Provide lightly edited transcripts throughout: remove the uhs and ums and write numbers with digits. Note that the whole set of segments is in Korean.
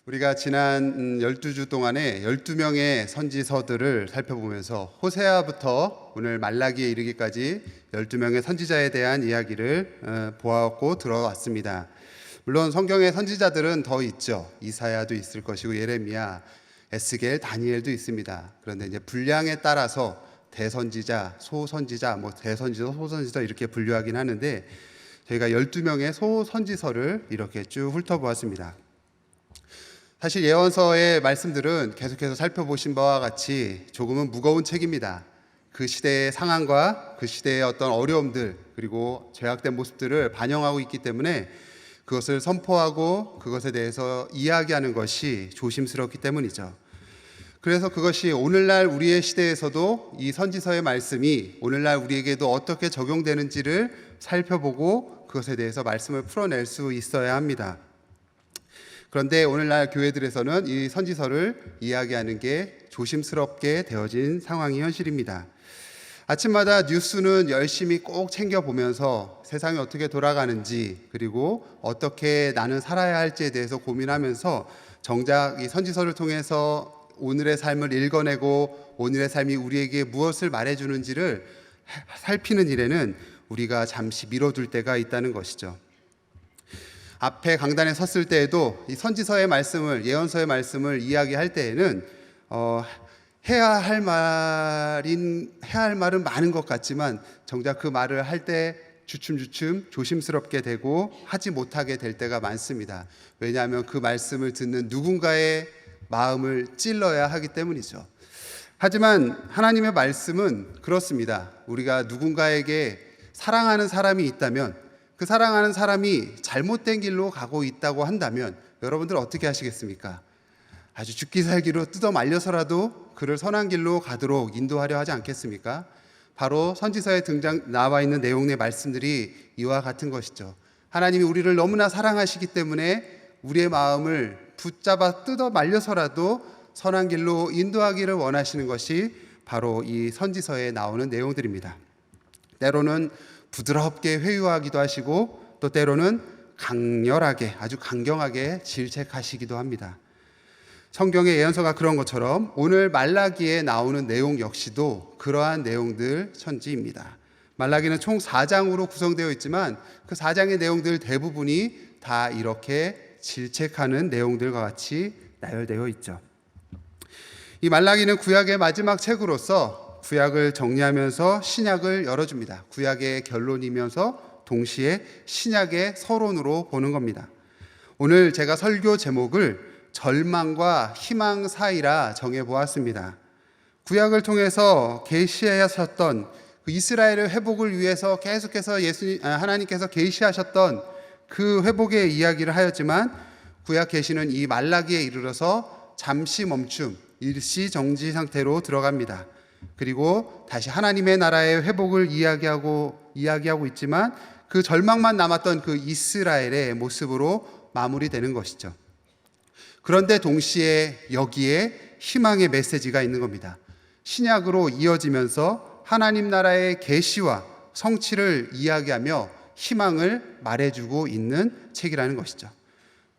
우리가 지난 12주 동안에 12명의 선지서들을 살펴보면서 호세아부터 오늘 말라기에 이르기까지 12명의 선지자에 대한 이야기를 보았고 들어왔습니다. 물론 성경의 선지자들은 더 있죠. 이사야도 있을 것이고 예레미야, 에스겔, 다니엘도 있습니다. 그런데 이제 분량에 따라서 대선지자, 소선지자, 대선지자, 소선지자 이렇게 분류하긴 하는데 저희가 12명의 소선지서를 이렇게 쭉 훑어보았습니다. 사실 예언서의 말씀들은 계속해서 살펴보신 바와 같이 조금은 무거운 책입니다. 그 시대의 상황과 그 시대의 어떤 어려움들 그리고 죄악된 모습들을 반영하고 있기 때문에 그것을 선포하고 그것에 대해서 이야기하는 것이 조심스럽기 때문이죠. 그래서 그것이 오늘날 우리의 시대에서도 이 선지서의 말씀이 오늘날 우리에게도 어떻게 적용되는지를 살펴보고 그것에 대해서 말씀을 풀어낼 수 있어야 합니다. 그런데 오늘날 교회들에서는 이 선지서를 이야기하는 게 조심스럽게 되어진 상황이 현실입니다. 아침마다 뉴스는 열심히 꼭 챙겨보면서 세상이 어떻게 돌아가는지 그리고 어떻게 나는 살아야 할지에 대해서 고민하면서 정작 이 선지서를 통해서 오늘의 삶을 읽어내고 오늘의 삶이 우리에게 무엇을 말해주는지를 살피는 일에는 우리가 잠시 미뤄둘 때가 있다는 것이죠. 앞에 강단에 섰을 때에도 이 선지서의 말씀을, 예언서의 말씀을 이야기할 때에는 해야 할 말은 많은 것 같지만 정작 그 말을 할 때 주춤주춤 조심스럽게 되고 하지 못하게 될 때가 많습니다. 왜냐하면 그 말씀을 듣는 누군가의 마음을 찔러야 하기 때문이죠. 하지만 하나님의 말씀은 그렇습니다. 우리가 누군가에게 사랑하는 사람이 있다면 그 사랑하는 사람이 잘못된 길로 가고 있다고 한다면 여러분들 어떻게 하시겠습니까? 아주 죽기 살기로 뜯어 말려서라도 그를 선한 길로 가도록 인도하려 하지 않겠습니까? 바로 선지서에 나와 있는 내용의 말씀들이 이와 같은 것이죠. 하나님이 우리를 너무나 사랑하시기 때문에 우리의 마음을 붙잡아 뜯어 말려서라도 선한 길로 인도하기를 원하시는 것이 바로 이 선지서에 나오는 내용들입니다. 때로는 부드럽게 회유하기도 하시고 또 때로는 강렬하게 아주 강경하게 질책하시기도 합니다. 성경의 예언서가 그런 것처럼 오늘 말라기에 나오는 내용 역시도 그러한 내용들 천지입니다. 말라기는 총 4장으로 구성되어 있지만 그 4장의 내용들 대부분이 다 이렇게 질책하는 내용들과 같이 나열되어 있죠. 이 말라기는 구약의 마지막 책으로서 구약을 정리하면서 신약을 열어줍니다. 구약의 결론이면서 동시에 신약의 서론으로 보는 겁니다. 오늘 제가 설교 제목을 절망과 희망 사이라 정해보았습니다. 구약을 통해서 계시하셨던 그 이스라엘의 회복을 위해서 계속해서 하나님께서 계시하셨던 그 회복의 이야기를 하였지만 구약 계시는 이 말라기에 이르러서 잠시 멈춤, 일시정지 상태로 들어갑니다. 그리고 다시 하나님의 나라의 회복을 이야기하고 있지만 그 절망만 남았던 그 이스라엘의 모습으로 마무리되는 것이죠. 그런데 동시에 여기에 희망의 메시지가 있는 겁니다. 신약으로 이어지면서 하나님 나라의 계시와 성취를 이야기하며 희망을 말해주고 있는 책이라는 것이죠.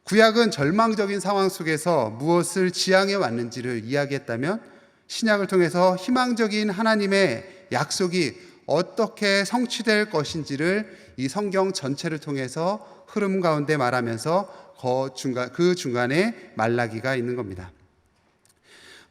구약은 절망적인 상황 속에서 무엇을 지향해 왔는지를 이야기했다면 신약을 통해서 희망적인 하나님의 약속이 어떻게 성취될 것인지를 이 성경 전체를 통해서 흐름 가운데 말하면서 그 중간에 말라기가 있는 겁니다.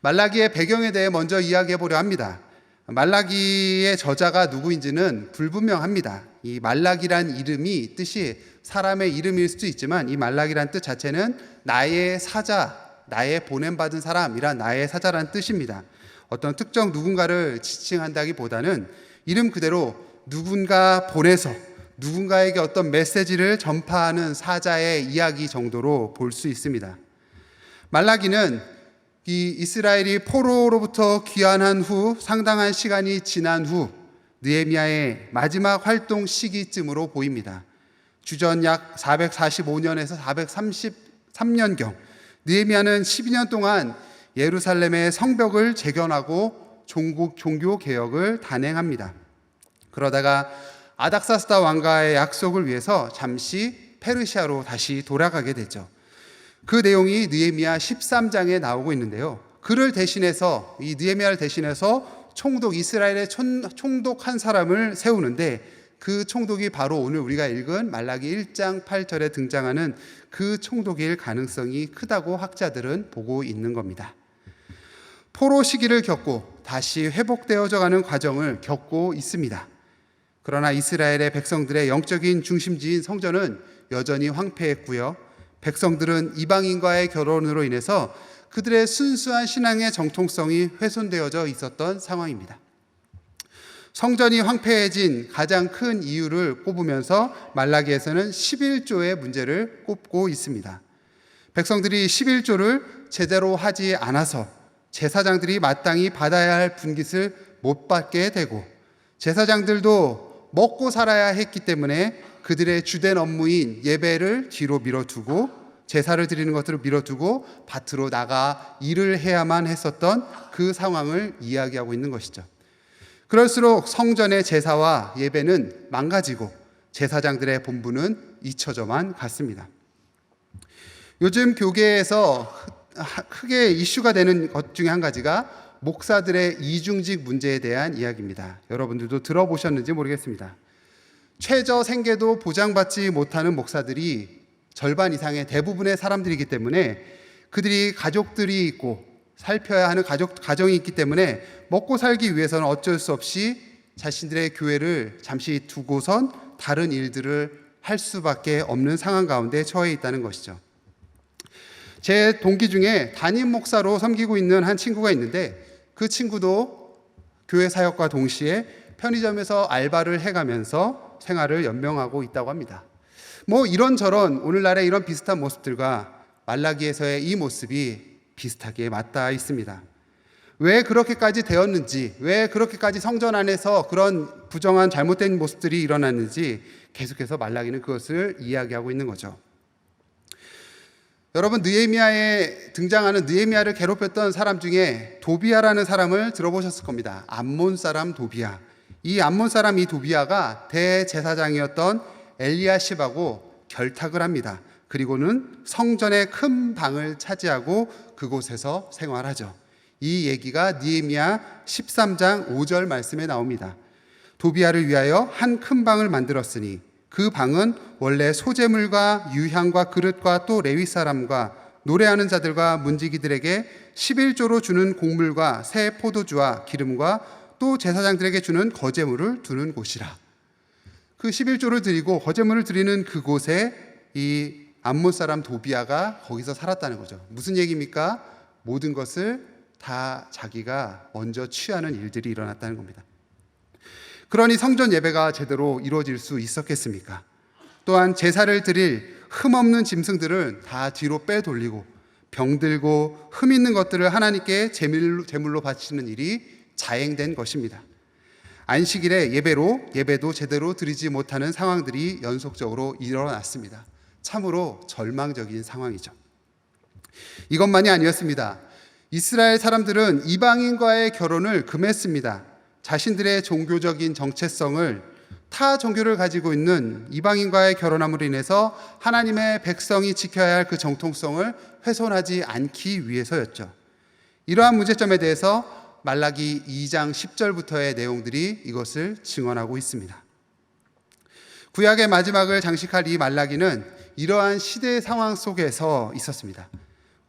말라기의 배경에 대해 먼저 이야기해 보려 합니다. 말라기의 저자가 누구인지는 불분명합니다. 이 말라기란 이름이 뜻이 사람의 이름일 수도 있지만 이 말라기란 뜻 자체는 나의 사자, 나의 보냄받은 사람이란 나의 사자라는 뜻입니다. 어떤 특정 누군가를 지칭한다기보다는 이름 그대로 누군가 보내서 누군가에게 어떤 메시지를 전파하는 사자의 이야기 정도로 볼 수 있습니다. 말라기는 이 이스라엘이 포로로부터 귀환한 후 상당한 시간이 지난 후 느헤미야의 마지막 활동 시기쯤으로 보입니다. 주전 약 445년에서 433년경 느헤미야는 12년 동안 예루살렘의 성벽을 재건하고 종교 개혁을 단행합니다. 그러다가 아닥사스다 왕가의 약속을 위해서 잠시 페르시아로 다시 돌아가게 되죠. 그 내용이 느헤미야 13장에 나오고 있는데요. 그를 대신해서, 이 느헤미야를 대신해서 이스라엘의 총독 한 사람을 세우는데, 그 총독이 바로 오늘 우리가 읽은 말라기 1장 8절에 등장하는 그 총독일 가능성이 크다고 학자들은 보고 있는 겁니다. 포로 시기를 겪고 다시 회복되어져 가는 과정을 겪고 있습니다. 그러나 이스라엘의 백성들의 영적인 중심지인 성전은 여전히 황폐했고요. 백성들은 이방인과의 결혼으로 인해서 그들의 순수한 신앙의 정통성이 훼손되어져 있었던 상황입니다. 성전이 황폐해진 가장 큰 이유를 꼽으면서 말라기에서는 11조의 문제를 꼽고 있습니다. 백성들이 11조를 제대로 하지 않아서 제사장들이 마땅히 받아야 할 분깃을 못 받게 되고, 제사장들도 먹고 살아야 했기 때문에 그들의 주된 업무인 예배를 뒤로 밀어두고, 제사를 드리는 것들을 밀어두고 밭으로 나가 일을 해야만 했었던 그 상황을 이야기하고 있는 것이죠. 그럴수록 성전의 제사와 예배는 망가지고 제사장들의 본분은 잊혀져만 갔습니다. 요즘 교계에서 크게 이슈가 되는 것 중에 한 가지가 목사들의 이중직 문제에 대한 이야기입니다. 여러분들도 들어보셨는지 모르겠습니다. 최저 생계도 보장받지 못하는 목사들이 절반 이상의 대부분의 사람들이기 때문에, 그들이 가족들이 있고 살펴야 하는 가정이 있기 때문에 먹고 살기 위해서는 어쩔 수 없이 자신들의 교회를 잠시 두고선 다른 일들을 할 수밖에 없는 상황 가운데 처해 있다는 것이죠. 제 동기 중에 담임 목사로 섬기고 있는 한 친구가 있는데, 그 친구도 교회 사역과 동시에 편의점에서 알바를 해가면서 생활을 연명하고 있다고 합니다. 이런저런 오늘날의 이런 비슷한 모습들과 말라기에서의 이 모습이 비슷하게 맞닿아 있습니다. 왜 그렇게까지 되었는지, 왜 그렇게까지 성전 안에서 그런 부정한 잘못된 모습들이 일어났는지 계속해서 말라기는 그것을 이야기하고 있는 거죠. 여러분, 느헤미야에 등장하는 느헤미야를 괴롭혔던 사람 중에 도비아라는 사람을 들어보셨을 겁니다. 암몬 사람 도비아. 이 암몬 사람 이 도비아가 대제사장이었던 엘리야십하고 결탁을 합니다. 그리고는 성전의 큰 방을 차지하고 그곳에서 생활하죠. 이 얘기가 느헤미야 13장 5절 말씀에 나옵니다. 도비아를 위하여 한 큰 방을 만들었으니 그 방은 원래 소재물과 유향과 그릇과 또 레위 사람과 노래하는 자들과 문지기들에게 11조로 주는 곡물과 새 포도주와 기름과 또 제사장들에게 주는 거제물을 두는 곳이라. 그 11조를 드리고 거제물을 드리는 그곳에 이 암몬 사람 도비아가 거기서 살았다는 거죠. 무슨 얘기입니까? 모든 것을 다 자기가 먼저 취하는 일들이 일어났다는 겁니다. 그러니 성전 예배가 제대로 이루어질 수 있었겠습니까? 또한 제사를 드릴 흠없는 짐승들을 다 뒤로 빼돌리고 병들고 흠 있는 것들을 하나님께 제물로 바치는 일이 자행된 것입니다. 안식일에 예배도 제대로 드리지 못하는 상황들이 연속적으로 일어났습니다. 참으로 절망적인 상황이죠. 이것만이 아니었습니다. 이스라엘 사람들은 이방인과의 결혼을 금했습니다. 자신들의 종교적인 정체성을 타 종교를 가지고 있는 이방인과의 결혼함으로 인해서 하나님의 백성이 지켜야 할 그 정통성을 훼손하지 않기 위해서였죠. 이러한 문제점에 대해서 말라기 2장 10절부터의 내용들이 이것을 증언하고 있습니다. 구약의 마지막을 장식할 이 말라기는 이러한 시대의 상황 속에서 있었습니다.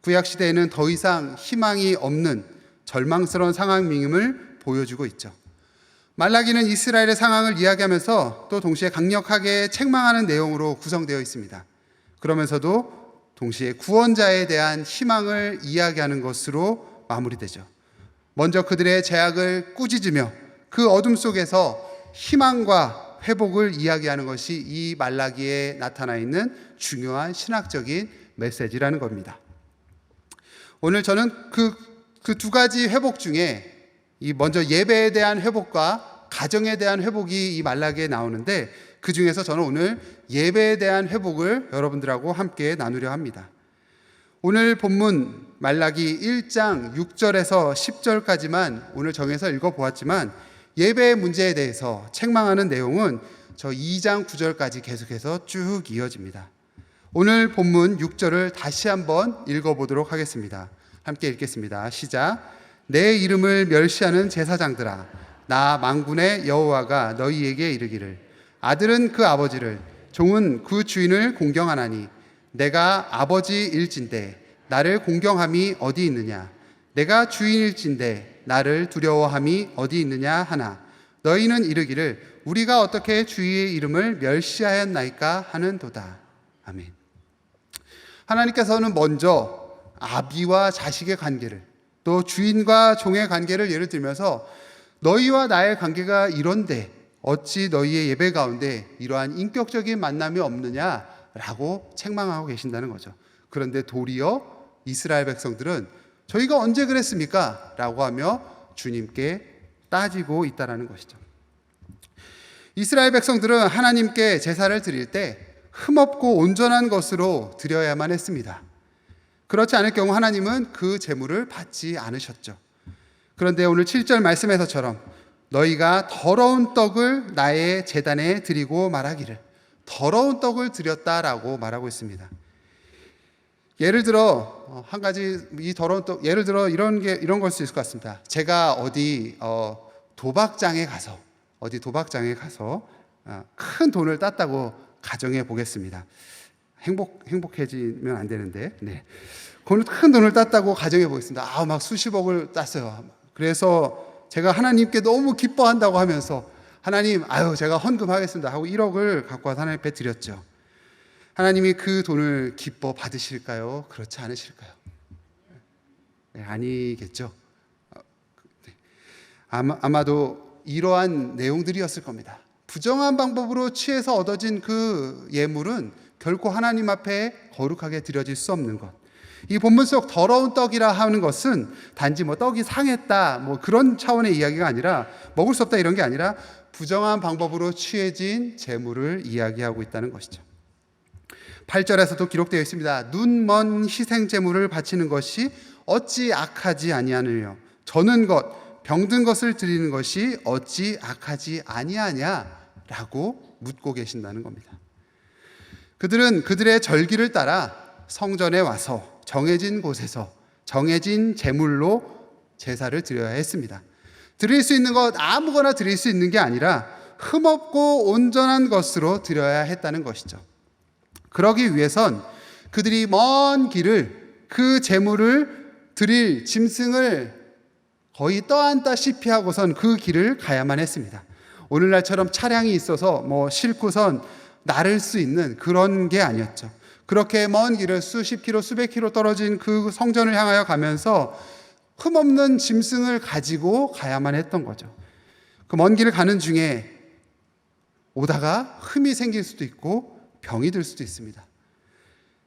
구약 시대에는 더 이상 희망이 없는 절망스러운 상황임을 보여주고 있죠. 말라기는 이스라엘의 상황을 이야기하면서 또 동시에 강력하게 책망하는 내용으로 구성되어 있습니다. 그러면서도 동시에 구원자에 대한 희망을 이야기하는 것으로 마무리되죠. 먼저 그들의 죄악을 꾸짖으며 그 어둠 속에서 희망과 회복을 이야기하는 것이 이 말라기에 나타나 있는 중요한 신학적인 메시지라는 겁니다. 오늘 저는 그 두 가지 회복 중에 이 먼저 예배에 대한 회복과 가정에 대한 회복이 이 말라기에 나오는데, 그 중에서 저는 오늘 예배에 대한 회복을 여러분들하고 함께 나누려 합니다. 오늘 본문 말라기 1장 6절에서 10절까지만 오늘 정해서 읽어보았지만, 예배의 문제에 대해서 책망하는 내용은 저 2장 9절까지 계속해서 쭉 이어집니다. 오늘 본문 6절을 다시 한번 읽어보도록 하겠습니다. 함께 읽겠습니다. 시작. 내 이름을 멸시하는 제사장들아, 나 만군의 여호와가 너희에게 이르기를 아들은 그 아버지를, 종은 그 주인을 공경하나니 내가 아버지일진대 나를 공경함이 어디 있느냐? 내가 주인일진대 나를 두려워함이 어디 있느냐 하나, 너희는 이르기를 우리가 어떻게 주의 이름을 멸시하였나이까 하는도다. 아멘. 하나님께서는 먼저 아비와 자식의 관계를, 또 주인과 종의 관계를 예를 들면서 너희와 나의 관계가 이런데 어찌 너희의 예배 가운데 이러한 인격적인 만남이 없느냐라고 책망하고 계신다는 거죠. 그런데 도리어 이스라엘 백성들은 저희가 언제 그랬습니까? 라고 하며 주님께 따지고 있다는 것이죠. 이스라엘 백성들은 하나님께 제사를 드릴 때 흠없고 온전한 것으로 드려야만 했습니다. 그렇지 않을 경우 하나님은 그 제물을 받지 않으셨죠. 그런데 오늘 7절 말씀에서처럼 너희가 더러운 떡을 나의 제단에 드리고 말하기를, 더러운 떡을 드렸다라고 말하고 있습니다. 예를 들어 한 가지 이 더러운 떡, 예를 들어 이런 걸 수 있을 것 같습니다. 제가 어디 도박장에 가서 큰 돈을 땄다고 가정해 보겠습니다. 행복해지면 안 되는데, 네. 큰 돈을 땄다고 가정해 보겠습니다. 막 수십억을 땄어요. 그래서 제가 하나님께 너무 기뻐한다고 하면서 하나님, 제가 헌금하겠습니다 하고 1억을 갖고 와서 하나님 앞에 드렸죠. 하나님이 그 돈을 기뻐 받으실까요? 그렇지 않으실까요? 네, 아니겠죠. 아마도 이러한 내용들이었을 겁니다. 부정한 방법으로 취해서 얻어진 그 예물은 결코 하나님 앞에 거룩하게 드려질 수 없는 것. 이 본문 속 더러운 떡이라 하는 것은 단지 떡이 상했다 그런 차원의 이야기가 아니라, 먹을 수 없다 이런 게 아니라 부정한 방법으로 취해진 제물을 이야기하고 있다는 것이죠. 8절에서도 기록되어 있습니다. 눈먼 희생 제물을 바치는 것이 어찌 악하지 아니하느뇨? 저는 것 병든 것을 드리는 것이 어찌 악하지 아니하냐라고 묻고 계신다는 겁니다. 그들은 그들의 절기를 따라 성전에 와서 정해진 곳에서 정해진 제물로 제사를 드려야 했습니다. 드릴 수 있는 것 아무거나 드릴 수 있는 게 아니라 흠없고 온전한 것으로 드려야 했다는 것이죠. 그러기 위해선 그들이 먼 길을, 그 제물을 드릴 짐승을 거의 떠안다시피 하고선 그 길을 가야만 했습니다. 오늘날처럼 차량이 있어서 싣고선 나를 수 있는 그런 게 아니었죠. 그렇게 먼 길을 수십 킬로, 수백 킬로 떨어진 그 성전을 향하여 가면서 흠없는 짐승을 가지고 가야만 했던 거죠. 그 먼 길을 가는 중에 오다가 흠이 생길 수도 있고 병이 들 수도 있습니다.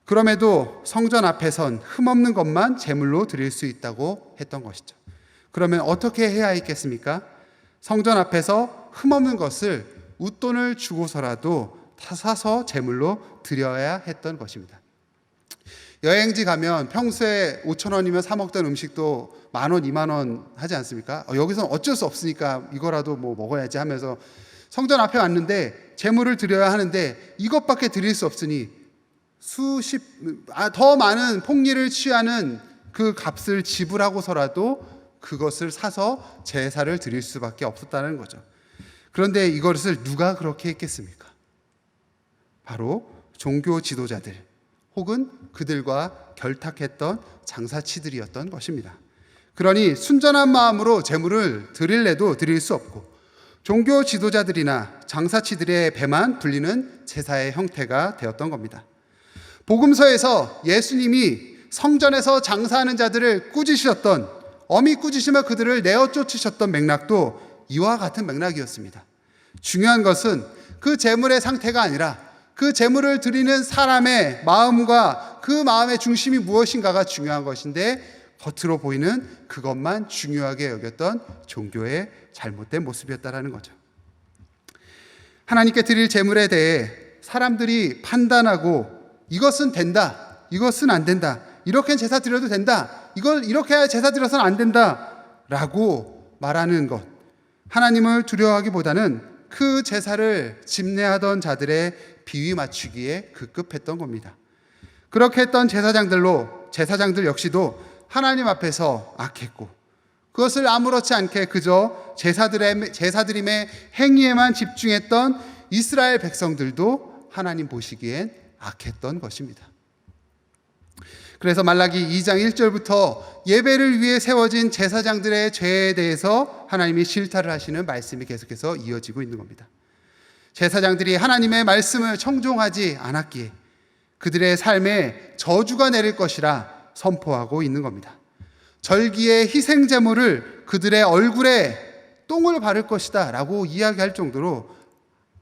그럼에도 성전 앞에선 흠없는 것만 제물로 드릴 수 있다고 했던 것이죠. 그러면 어떻게 해야 했겠습니까? 성전 앞에서 흠없는 것을 웃돈을 주고서라도 사서 제물로 드려야 했던 것입니다. 여행지 가면 평소에 5,000원이면 사 먹던 음식도 10,000원, 20,000원 하지 않습니까? 여기서는 어쩔 수 없으니까 이거라도 먹어야지 하면서 성전 앞에 왔는데 제물을 드려야 하는데 이것밖에 드릴 수 없으니 더 많은 폭리를 취하는 그 값을 지불하고서라도 그것을 사서 제사를 드릴 수밖에 없었다는 거죠. 그런데 이것을 누가 그렇게 했겠습니까? 바로 종교 지도자들 혹은 그들과 결탁했던 장사치들이었던 것입니다. 그러니 순전한 마음으로 제물을 드릴래도 드릴 수 없고 종교 지도자들이나 장사치들의 배만 불리는 제사의 형태가 되었던 겁니다. 복음서에서 예수님이 성전에서 장사하는 자들을 꾸짖으셨던, 엄히 꾸짖으며 그들을 내어 쫓으셨던 맥락도 이와 같은 맥락이었습니다. 중요한 것은 그 제물의 상태가 아니라 그 제물을 드리는 사람의 마음과 그 마음의 중심이 무엇인가가 중요한 것인데, 겉으로 보이는 그것만 중요하게 여겼던 종교의 잘못된 모습이었다라는 거죠. 하나님께 드릴 제물에 대해 사람들이 판단하고 이것은 된다, 이것은 안 된다, 이렇게 제사 드려도 된다, 이걸 이렇게 해야 제사 드려서는 안 된다 라고 말하는 것, 하나님을 두려워하기보다는 그 제사를 집례하던 자들의 비위 맞추기에 급급했던 겁니다. 그렇게 했던 제사장들 역시도 하나님 앞에서 악했고, 그것을 아무렇지 않게 그저 제사드림의 행위에만 집중했던 이스라엘 백성들도 하나님 보시기엔 악했던 것입니다. 그래서 말라기 2장 1절부터 예배를 위해 세워진 제사장들의 죄에 대해서 하나님이 실타를 하시는 말씀이 계속해서 이어지고 있는 겁니다. 제사장들이 하나님의 말씀을 청종하지 않았기에 그들의 삶에 저주가 내릴 것이라 선포하고 있는 겁니다. 절기의 희생 제물을 그들의 얼굴에 똥을 바를 것이다 라고 이야기할 정도로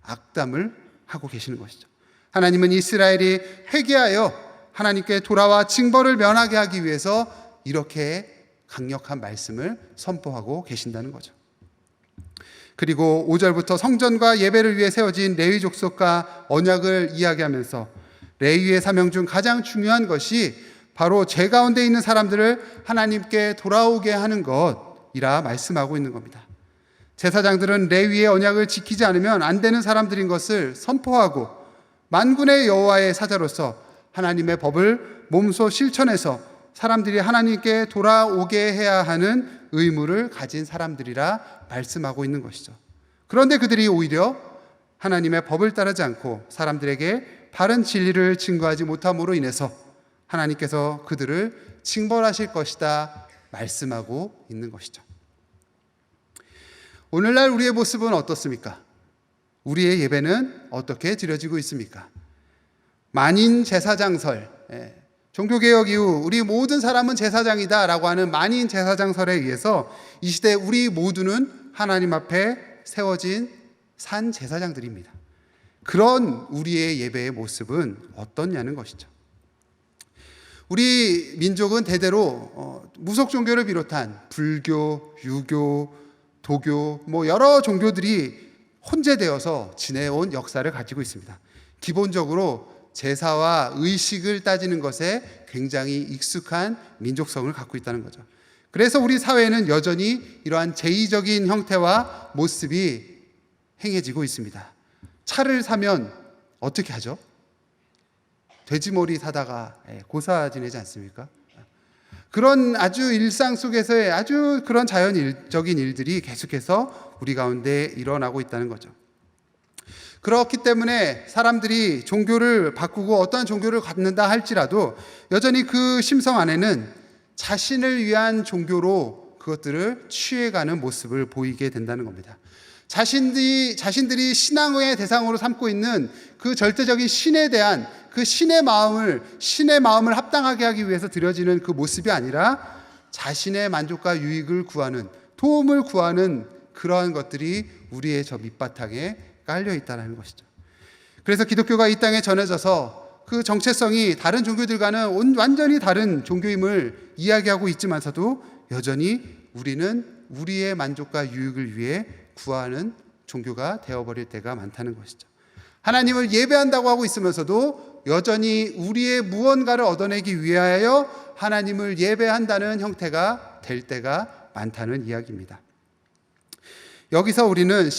악담을 하고 계시는 것이죠. 하나님은 이스라엘이 회개하여 하나님께 돌아와 징벌을 면하게 하기 위해서 이렇게 강력한 말씀을 선포하고 계신다는 거죠. 그리고 5절부터 성전과 예배를 위해 세워진 레위 족속과 언약을 이야기하면서 레위의 사명 중 가장 중요한 것이 바로 죄 가운데 있는 사람들을 하나님께 돌아오게 하는 것이라 말씀하고 있는 겁니다. 제사장들은 레위의 언약을 지키지 않으면 안 되는 사람들인 것을 선포하고 만군의 여호와의 사자로서 하나님의 법을 몸소 실천해서 사람들이 하나님께 돌아오게 해야 하는 의무를 가진 사람들이라 말씀하고 있는 것이죠. 그런데 그들이 오히려 하나님의 법을 따르지 않고 사람들에게 바른 진리를 증거하지 못함으로 인해서 하나님께서 그들을 징벌하실 것이다 말씀하고 있는 것이죠. 오늘날 우리의 모습은 어떻습니까? 우리의 예배는 어떻게 드려지고 있습니까? 만인 제사장설, 종교개혁 이후 우리 모든 사람은 제사장이다 라고 하는 만인 제사장설에 의해서 이 시대 우리 모두는 하나님 앞에 세워진 산 제사장들입니다. 그런 우리의 예배의 모습은 어떻냐는 것이죠. 우리 민족은 대대로 무속 종교를 비롯한 불교, 유교, 도교 여러 종교들이 혼재되어서 지내온 역사를 가지고 있습니다. 기본적으로 제사와 의식을 따지는 것에 굉장히 익숙한 민족성을 갖고 있다는 거죠. 그래서 우리 사회에는 여전히 이러한 제의적인 형태와 모습이 행해지고 있습니다. 차를 사면 어떻게 하죠? 돼지머리 사다가 고사 지내지 않습니까? 그런 아주 일상 속에서의 아주 그런 자연적인 일들이 계속해서 우리 가운데 일어나고 있다는 거죠. 그렇기 때문에 사람들이 종교를 바꾸고 어떠한 종교를 갖는다 할지라도 여전히 그 심성 안에는 자신을 위한 종교로 그것들을 취해가는 모습을 보이게 된다는 겁니다. 자신들이 신앙의 대상으로 삼고 있는 그 절대적인 신에 대한 그 신의 마음을 합당하게 하기 위해서 드려지는 그 모습이 아니라 자신의 만족과 유익을 구하는, 도움을 구하는 그러한 것들이 우리의 저 밑바탕에 깔려 있다는 것이죠. 그래서 기독교가 이 땅에 전해져서 그 정체성이 다른 종교들과는 완전히 다른 종교임을 이야기하고 있지만서도 여전히 우리는 우리의 만족과 유익을 위해 구하는 종교가 되어버릴 때가 많다는 것이죠. 하나님을 예배한다고 하고 있으면서도 여전히 우리의 무언가를 얻어내기 위하여 하나님을 예배한다는 형태가 될 때가 많다는 이야기입니다. 여기서 우리는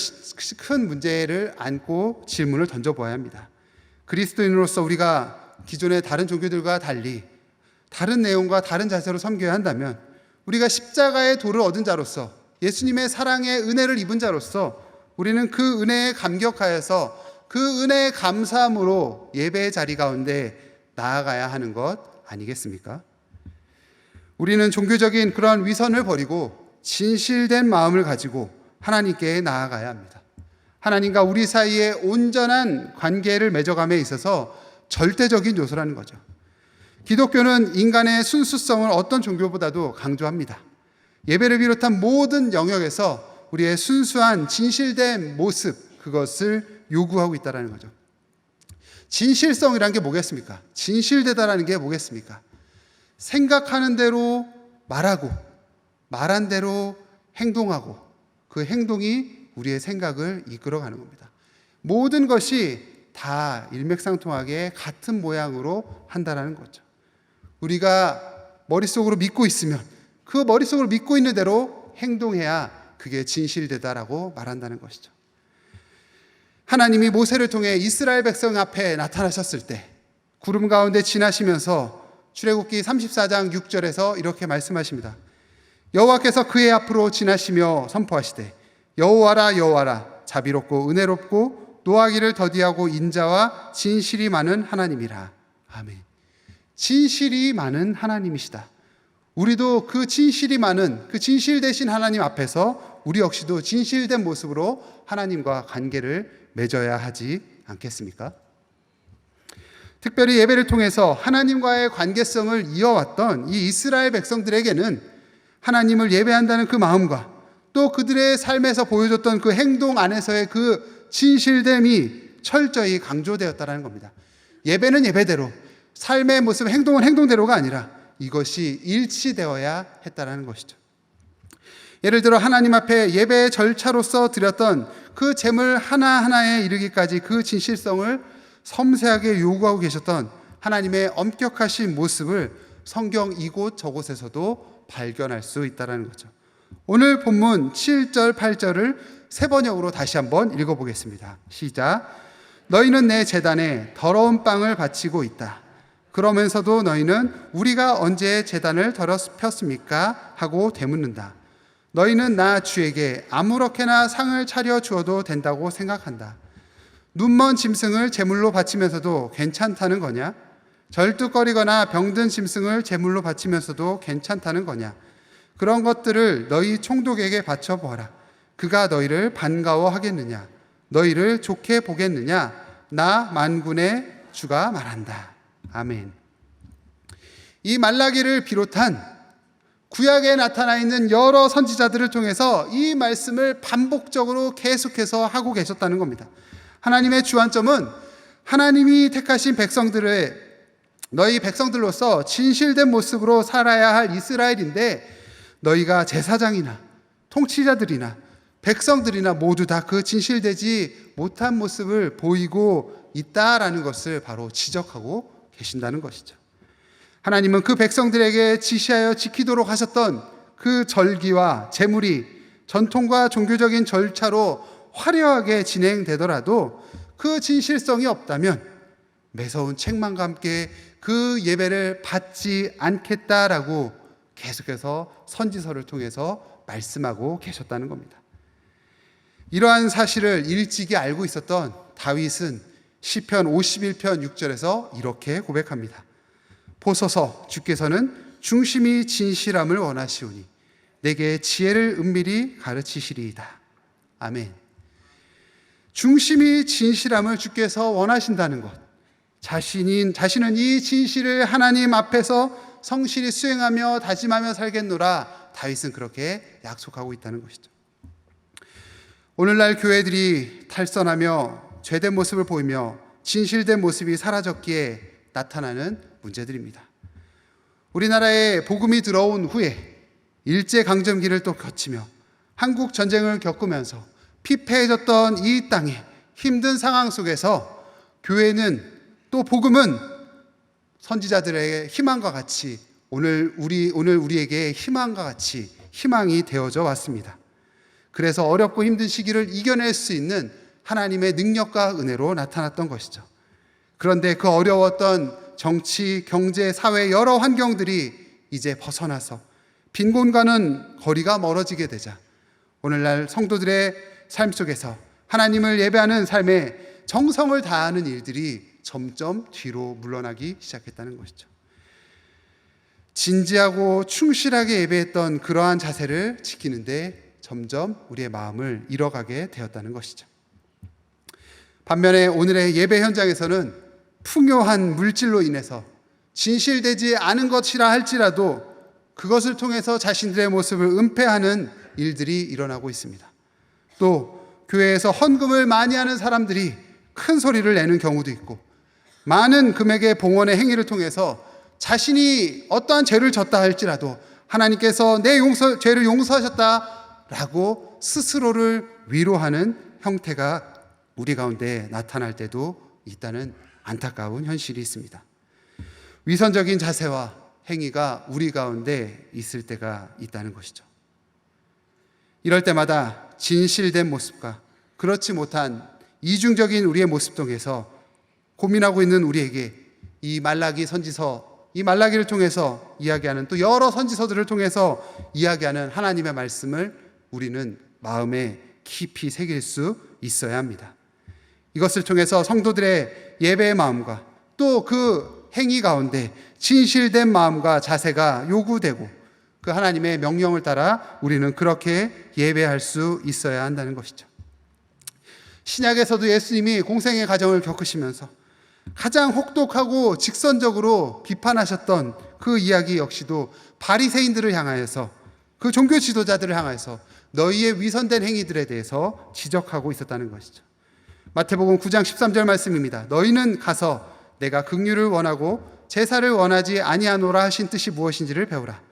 큰 문제를 안고 질문을 던져보아야 합니다. 그리스도인으로서 우리가 기존의 다른 종교들과 달리 다른 내용과 다른 자세로 섬겨야 한다면 우리가 십자가의 도를 얻은 자로서 예수님의 사랑의 은혜를 입은 자로서 우리는 그 은혜에 감격하여서 그 은혜에 감사함으로 예배의 자리 가운데 나아가야 하는 것 아니겠습니까? 우리는 종교적인 그런 위선을 버리고 진실된 마음을 가지고 하나님께 나아가야 합니다. 하나님과 우리 사이에 온전한 관계를 맺어감에 있어서 절대적인 요소라는 거죠. 기독교는 인간의 순수성을 어떤 종교보다도 강조합니다. 예배를 비롯한 모든 영역에서 우리의 순수한 진실된 모습, 그것을 요구하고 있다는 거죠. 진실성이란 게 뭐겠습니까? 진실되다라는 게 뭐겠습니까? 생각하는 대로 말하고 말한 대로 행동하고 그 행동이 우리의 생각을 이끌어가는 겁니다. 모든 것이 다 일맥상통하게 같은 모양으로 한다는 거죠. 우리가 머릿속으로 믿고 있으면 그 머릿속으로 믿고 있는 대로 행동해야 그게 진실되다라고 말한다는 것이죠. 하나님이 모세를 통해 이스라엘 백성 앞에 나타나셨을 때 구름 가운데 지나시면서 출애굽기 34장 6절에서 이렇게 말씀하십니다. 여호와께서 그의 앞으로 지나시며 선포하시되 여호와라 여호와라 자비롭고 은혜롭고 노하기를 더디하고 인자와 진실이 많은 하나님이라. 아멘. 진실이 많은 하나님이시다. 우리도 그 진실이 많은 그 진실 되신 하나님 앞에서 우리 역시도 진실된 모습으로 하나님과 관계를 맺어야 하지 않겠습니까? 특별히 예배를 통해서 하나님과의 관계성을 이어왔던 이 이스라엘 백성들에게는 하나님을 예배한다는 그 마음과 또 그들의 삶에서 보여줬던 그 행동 안에서의 그 진실됨이 철저히 강조되었다는 겁니다. 예배는 예배대로, 삶의 모습, 행동은 행동대로가 아니라 이것이 일치되어야 했다는 것이죠. 예를 들어 하나님 앞에 예배의 절차로서 드렸던 그 제물 하나하나에 이르기까지 그 진실성을 섬세하게 요구하고 계셨던 하나님의 엄격하신 모습을 성경 이곳 저곳에서도 발견할 수 있다는 거죠. 오늘 본문 7절, 8절을 세 번역으로 다시 한번 읽어보겠습니다. 시작. 너희는 내 제단에 더러운 빵을 바치고 있다. 그러면서도 너희는 우리가 언제 제단을 더럽혔습니까? 하고 되묻는다. 너희는 나 주에게 아무렇게나 상을 차려 주어도 된다고 생각한다. 눈먼 짐승을 제물로 바치면서도 괜찮다는 거냐? 절뚝거리거나 병든 짐승을 제물로 바치면서도 괜찮다는 거냐? 그런 것들을 너희 총독에게 바쳐보아라. 그가 너희를 반가워하겠느냐? 너희를 좋게 보겠느냐? 나 만군의 주가 말한다. 아멘. 이 말라기를 비롯한 구약에 나타나 있는 여러 선지자들을 통해서 이 말씀을 반복적으로 계속해서 하고 계셨다는 겁니다. 하나님의 주안점은 하나님이 택하신 백성들의 너희 백성들로서 진실된 모습으로 살아야 할 이스라엘인데 너희가 제사장이나 통치자들이나 백성들이나 모두 다 그 진실되지 못한 모습을 보이고 있다라는 것을 바로 지적하고 계신다는 것이죠. 하나님은 그 백성들에게 지시하여 지키도록 하셨던 그 절기와 제물이 전통과 종교적인 절차로 화려하게 진행되더라도 그 진실성이 없다면 매서운 책망과 함께 그 예배를 받지 않겠다라고 계속해서 선지서를 통해서 말씀하고 계셨다는 겁니다. 이러한 사실을 일찍이 알고 있었던 다윗은 시편 51편 6절에서 이렇게 고백합니다. 보소서 주께서는 중심이 진실함을 원하시오니 내게 지혜를 은밀히 가르치시리이다. 아멘. 중심이 진실함을 주께서 원하신다는 것, 자신은 이 진실을 하나님 앞에서 성실히 수행하며 다짐하며 살겠노라. 다윗은 그렇게 약속하고 있다는 것이죠. 오늘날 교회들이 탈선하며 죄된 모습을 보이며 진실된 모습이 사라졌기에 나타나는 문제들입니다. 우리나라에 복음이 들어온 후에 일제강점기를 또 거치며 한국 전쟁을 겪으면서 피폐해졌던 이 땅의 힘든 상황 속에서 교회는 또 복음은 선지자들의 희망과 같이 오늘 우리에게 희망과 같이 희망이 되어져 왔습니다. 그래서 어렵고 힘든 시기를 이겨낼 수 있는 하나님의 능력과 은혜로 나타났던 것이죠. 그런데 그 어려웠던 정치, 경제, 사회 여러 환경들이 이제 벗어나서 빈곤과는 거리가 멀어지게 되자 오늘날 성도들의 삶 속에서 하나님을 예배하는 삶에 정성을 다하는 일들이 점점 뒤로 물러나기 시작했다는 것이죠. 진지하고 충실하게 예배했던 그러한 자세를 지키는데 점점 우리의 마음을 잃어가게 되었다는 것이죠. 반면에 오늘의 예배 현장에서는 풍요한 물질로 인해서 진실되지 않은 것이라 할지라도 그것을 통해서 자신들의 모습을 은폐하는 일들이 일어나고 있습니다. 또 교회에서 헌금을 많이 하는 사람들이 큰 소리를 내는 경우도 있고 많은 금액의 봉헌의 행위를 통해서 자신이 어떠한 죄를 졌다 할지라도 하나님께서 내 죄를 용서하셨다라고 스스로를 위로하는 형태가 우리 가운데 나타날 때도 있다는 안타까운 현실이 있습니다. 위선적인 자세와 행위가 우리 가운데 있을 때가 있다는 것이죠. 이럴 때마다 진실된 모습과 그렇지 못한 이중적인 우리의 모습 속에서 고민하고 있는 우리에게 이 말라기 선지서, 이 말라기를 통해서 이야기하는, 또 여러 선지서들을 통해서 이야기하는 하나님의 말씀을 우리는 마음에 깊이 새길 수 있어야 합니다. 이것을 통해서 성도들의 예배의 마음과 또 그 행위 가운데 진실된 마음과 자세가 요구되고 그 하나님의 명령을 따라 우리는 그렇게 예배할 수 있어야 한다는 것이죠. 신약에서도 예수님이 공생의 과정을 겪으시면서 가장 혹독하고 직선적으로 비판하셨던 그 이야기 역시도 바리새인들을 향하여서, 그 종교 지도자들을 향하여서 너희의 위선된 행위들에 대해서 지적하고 있었다는 것이죠. 마태복음 9장 13절 말씀입니다. 너희는 가서 내가 긍휼을 원하고 제사를 원하지 아니하노라 하신 뜻이 무엇인지를 배우라.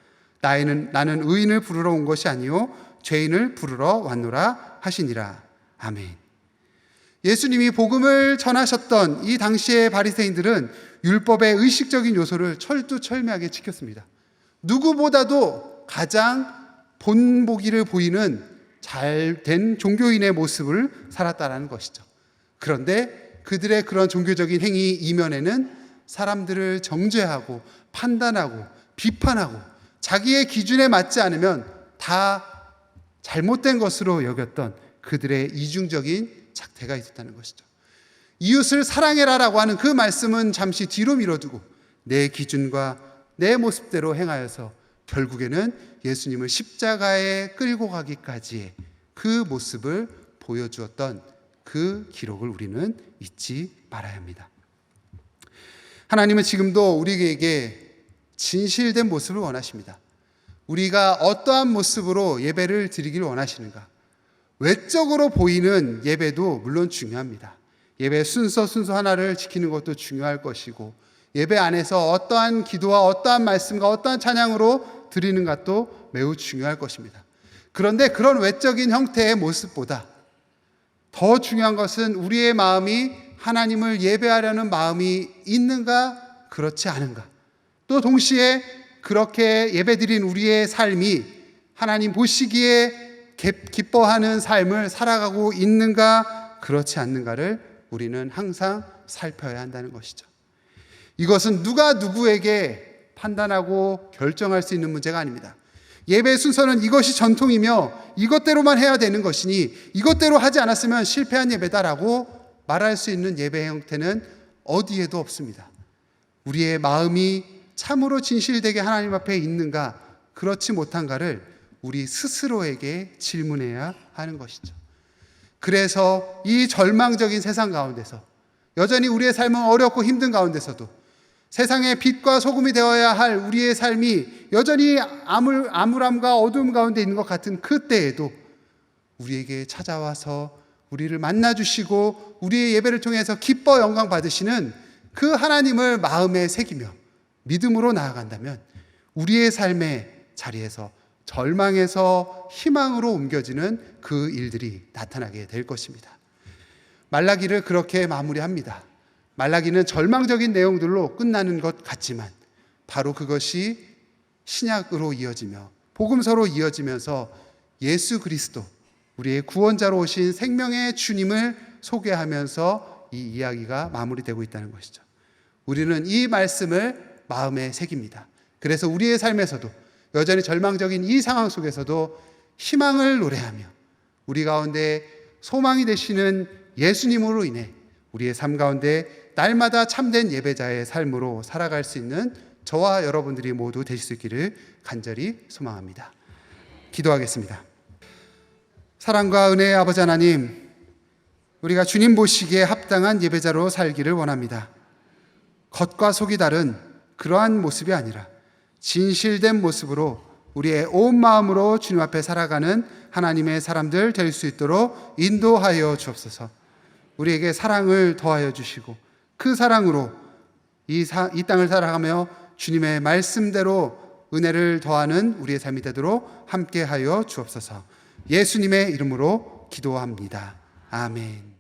나는 의인을 부르러 온 것이 아니요 죄인을 부르러 왔노라 하시니라. 아멘. 예수님이 복음을 전하셨던 이 당시의 바리새인들은 율법의 의식적인 요소를 철두철미하게 지켰습니다. 누구보다도 가장 본보기를 보이는 잘된 종교인의 모습을 살았다는 것이죠. 그런데 그들의 그런 종교적인 행위 이면에는 사람들을 정죄하고 판단하고 비판하고 자기의 기준에 맞지 않으면 다 잘못된 것으로 여겼던 그들의 이중적인 작태가 있었다는 것이죠. 이웃을 사랑해라라고 하는 그 말씀은 잠시 뒤로 미뤄두고 내 기준과 내 모습대로 행하여서 결국에는 예수님을 십자가에 끌고 가기까지의 그 모습을 보여주었던 그 기록을 우리는 잊지 말아야 합니다. 하나님은 지금도 우리에게 진실된 모습을 원하십니다. 우리가 어떠한 모습으로 예배를 드리기를 원하시는가? 외적으로 보이는 예배도 물론 중요합니다. 예배 순서 하나를 지키는 것도 중요할 것이고, 예배 안에서 어떠한 기도와 어떠한 말씀과 어떠한 찬양으로 드리는 것도 매우 중요할 것입니다. 그런데 그런 외적인 형태의 모습보다 더 중요한 것은 우리의 마음이 하나님을 예배하려는 마음이 있는가, 그렇지 않은가. 또 동시에 그렇게 예배드린 우리의 삶이 하나님 보시기에 기뻐하는 삶을 살아가고 있는가, 그렇지 않는가를 우리는 항상 살펴야 한다는 것이죠. 이것은 누가 누구에게 판단하고 결정할 수 있는 문제가 아닙니다. 예배 순서는 이것이 전통이며 이것대로만 해야 되는 것이니 이것대로 하지 않았으면 실패한 예배다라고 말할 수 있는 예배 형태는 어디에도 없습니다. 우리의 마음이 참으로 진실되게 하나님 앞에 있는가, 그렇지 못한가를 우리 스스로에게 질문해야 하는 것이죠. 그래서 이 절망적인 세상 가운데서 여전히 우리의 삶은 어렵고 힘든 가운데서도 세상의 빛과 소금이 되어야 할 우리의 삶이 여전히 암울함과 어두움 가운데 있는 것 같은 그때에도 우리에게 찾아와서 우리를 만나주시고 우리의 예배를 통해서 기뻐 영광 받으시는 그 하나님을 마음에 새기며 믿음으로 나아간다면 우리의 삶의 자리에서 절망에서 희망으로 옮겨지는 그 일들이 나타나게 될 것입니다. 말라기를 그렇게 마무리합니다. 말라기는 절망적인 내용들로 끝나는 것 같지만 바로 그것이 신약으로 이어지며 복음서로 이어지면서 예수 그리스도, 우리의 구원자로 오신 생명의 주님을 소개하면서 이 이야기가 마무리되고 있다는 것이죠. 우리는 이 말씀을 마음에 새깁니다. 그래서 우리의 삶에서도 여전히 절망적인 이 상황 속에서도 희망을 노래하며 우리 가운데 소망이 되시는 예수님으로 인해 우리의 삶 가운데 날마다 참된 예배자의 삶으로 살아갈 수 있는 저와 여러분들이 모두 되실 수 있기를 간절히 소망합니다. 기도하겠습니다. 사랑과 은혜의 아버지 하나님, 우리가 주님 보시기에 합당한 예배자로 살기를 원합니다. 겉과 속이 다른 그러한 모습이 아니라 진실된 모습으로 우리의 온 마음으로 주님 앞에 살아가는 하나님의 사람들 될 수 있도록 인도하여 주옵소서. 우리에게 사랑을 더하여 주시고 그 사랑으로 이 땅을 살아가며 주님의 말씀대로 은혜를 더하는 우리의 삶이 되도록 함께하여 주옵소서. 예수님의 이름으로 기도합니다. 아멘.